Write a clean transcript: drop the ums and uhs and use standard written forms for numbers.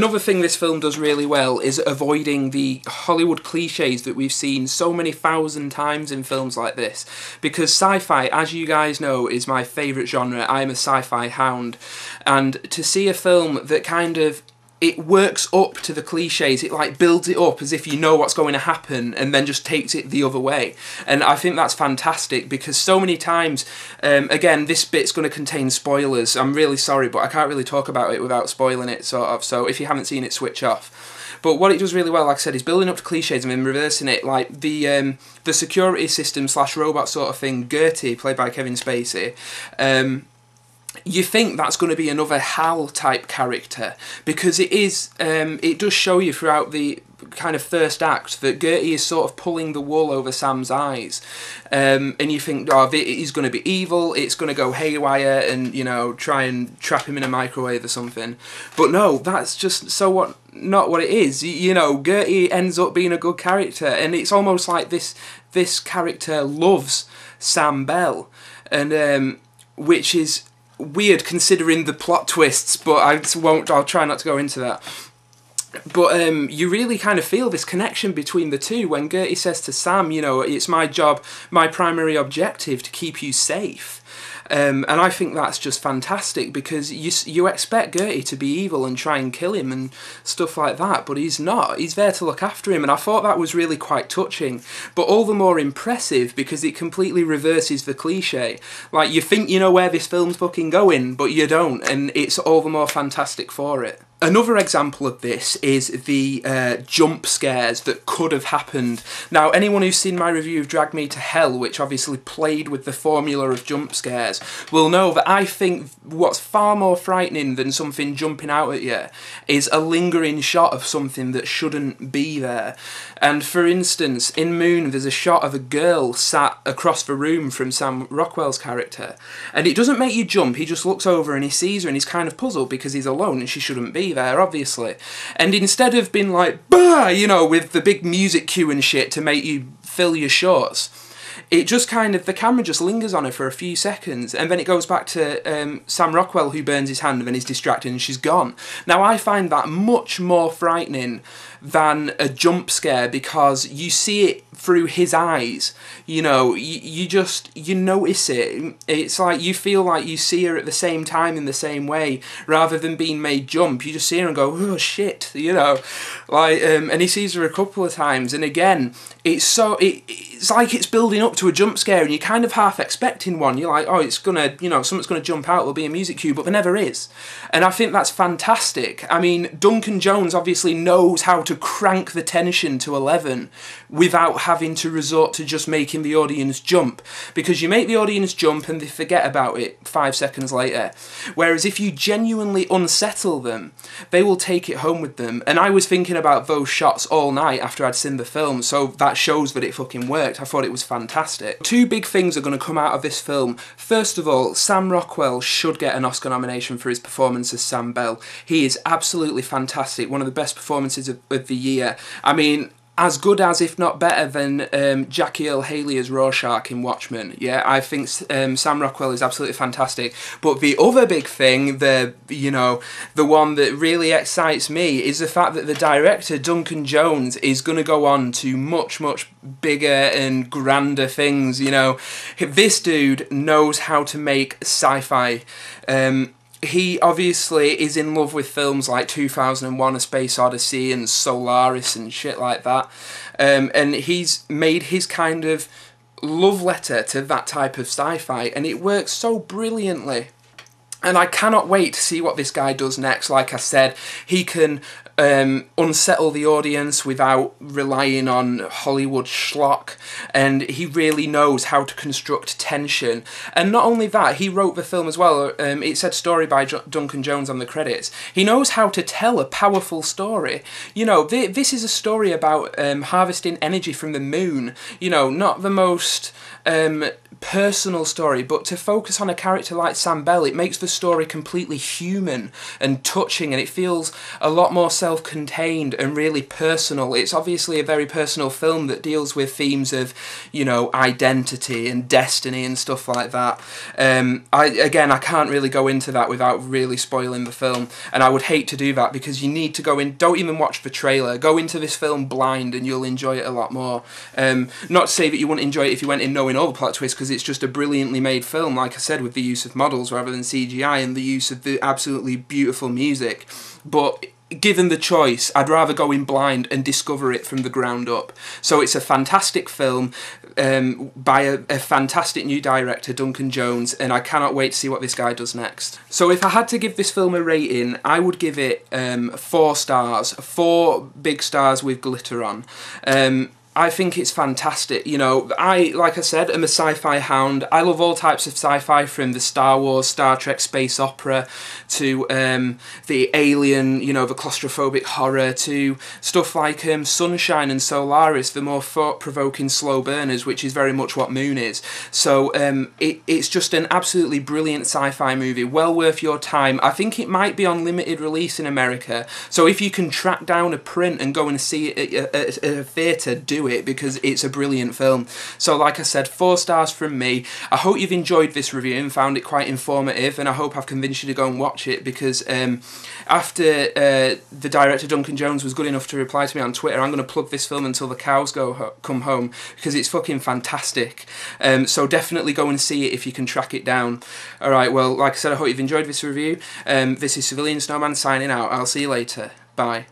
Another thing this film does really well is avoiding the Hollywood cliches that we've seen so many thousand times in films like this. Because sci-fi, as you guys know, is my favourite genre. I'm a sci-fi hound. And to see a film that kind of, it works up to the cliches, it like builds it up as if you know what's going to happen and then just takes it the other way. And I think that's fantastic because so many times, again, this bit's going to contain spoilers. I'm really sorry, but I can't really talk about it without spoiling it, sort of. So if you haven't seen it, switch off. But what it does really well, like I said, is building up to cliches and then reversing it. Like the security system / robot sort of thing, Gertie, played by Kevin Spacey, you think that's going to be another Hal type character because it is. It does show you throughout the kind of first act that Gertie is sort of pulling the wool over Sam's eyes, and you think, oh, he's going to be evil. It's going to go haywire, and you know, try and trap him in a microwave or something. But no, that's just not what it is. You know, Gertie ends up being a good character, and it's almost like this character loves Sam Bell, and which is weird considering the plot twists, but I'll try not to go into that. But you really kind of feel this connection between the two when Gertie says to Sam, you know, it's my job, my primary objective to keep you safe. And I think that's just fantastic because you expect Gertie to be evil and try and kill him and stuff like that, but he's not. He's there to look after him, and I thought that was really quite touching, but all the more impressive because it completely reverses the cliche. Like, you think you know where this film's fucking going, but you don't, and it's all the more fantastic for it. Another example of this is the jump scares that could have happened. Now, anyone who's seen my review of Drag Me to Hell, which obviously played with the formula of jump scares, will know that I think what's far more frightening than something jumping out at you is a lingering shot of something that shouldn't be there. And for instance, in Moon, there's a shot of a girl sat across the room from Sam Rockwell's character, and it doesn't make you jump. He just looks over and he sees her and he's kind of puzzled because he's alone and she shouldn't be there, obviously. And instead of being like, bah, you know, with the big music cue and shit to make you fill your shorts, it just kind of, the camera just lingers on her for a few seconds, and then it goes back to Sam Rockwell, who burns his hand and then he's distracted and she's gone. Now, I find that much more frightening than a jump scare because you see it through his eyes. You know, you notice it. It's like you feel like you see her at the same time in the same way, rather than being made jump. You just see her and go, oh shit, you know, like, and he sees her a couple of times, and again, it's like it's building up to a jump scare, and you're kind of half expecting one. You're like, oh, it's gonna, you know, something's gonna jump out. There'll be a music cue, but there never is, and I think that's fantastic. I mean, Duncan Jones obviously knows how to crank the tension to 11 without having to resort to just making the audience jump, because you make the audience jump and they forget about it 5 seconds later, whereas if you genuinely unsettle them, they will take it home with them. And I was thinking about those shots all night after I'd seen the film, so that shows that it fucking worked. I thought it was fantastic. Two big things are going to come out of this film. First of all, Sam Rockwell should get an Oscar nomination for his performance as Sam Bell. He is absolutely fantastic, one of the best performances of the year. I mean, as good as, if not better than, Jackie Earle Haley as Rorschach in Watchmen. Yeah, I think Sam Rockwell is absolutely fantastic. But the other big thing, the one that really excites me, is the fact that the director, Duncan Jones, is going to go on to much, much bigger and grander things, you know. This dude knows how to make sci-fi. He obviously is in love with films like 2001: A Space Odyssey and Solaris and shit like that. And he's made his kind of love letter to that type of sci-fi, and it works so brilliantly. And I cannot wait to see what this guy does next. Like I said, he can unsettle the audience without relying on Hollywood schlock, and he really knows how to construct tension. And not only that, he wrote the film as well. It said story by Duncan Jones on the credits. He knows how to tell a powerful story. You know, this is a story about harvesting energy from the moon. You know, not the most personal story, but to focus on a character like Sam Bell, it makes the story completely human and touching, and it feels a lot more self-contained and really personal. It's obviously a very personal film that deals with themes of, you know, identity and destiny and stuff like that. I can't really go into that without really spoiling the film, and I would hate to do that, because you need to go in, don't even watch the trailer, go into this film blind and you'll enjoy it a lot more. Not to say that you wouldn't enjoy it if you went in knowing all the plot twists, because it's just a brilliantly made film, like I said, with the use of models rather than CGI and the use of the absolutely beautiful music. But given the choice, I'd rather go in blind and discover it from the ground up. So it's a fantastic film by a fantastic new director, Duncan Jones, and I cannot wait to see what this guy does next. So if I had to give this film a rating, I would give it 4 stars, 4 big stars with glitter on. I think it's fantastic. You know, like I said, I'm a sci-fi hound. I love all types of sci-fi, from the Star Wars, Star Trek space opera, to the Alien, you know, the claustrophobic horror, to stuff like Sunshine and Solaris, the more thought-provoking slow burners, which is very much what Moon is. So it's just an absolutely brilliant sci-fi movie, well worth your time. I think it might be on limited release in America, so if you can track down a print and go and see it at a theatre, do it, because it's a brilliant film. So like I said, 4 stars from me. I hope you've enjoyed this review and found it quite informative, and I hope I've convinced you to go and watch it, because after the director Duncan Jones was good enough to reply to me on Twitter, I'm going to plug this film until the cows come home, because it's fucking fantastic. So definitely go and see it if you can track it down. Alright, well, like I said, I hope you've enjoyed this review. This is CivilianSnowman signing out. I'll see you later. Bye.